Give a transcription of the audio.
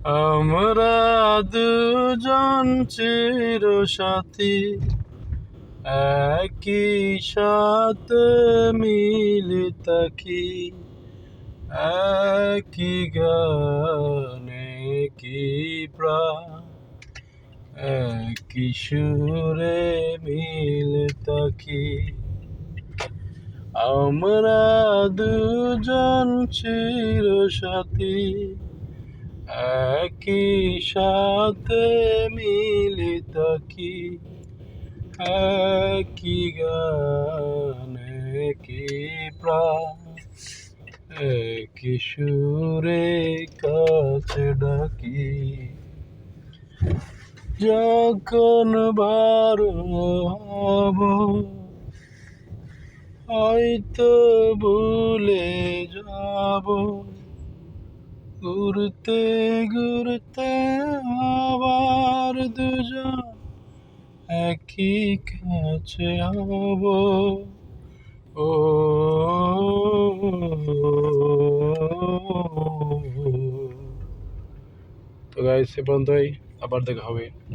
আমরা দুজন চিরসাথী, একই সাথে মিলে থাকি, একই গানে কি প্রাণ, একই সুরে মিলে থাকি। আমরা দুজন চিরসাথী, একই সাথে মিলে থাকি, একই গানে একই প্রাণ, একই সুরে কাছে ডাকি। যখন বারো হব হয়তো ভুলে যাব, ঘুরতে ঘুরতে আবার দুজন একই কাছে হব। ও তো গাইস, এ পর্যন্তই, আবার দেখা হবে।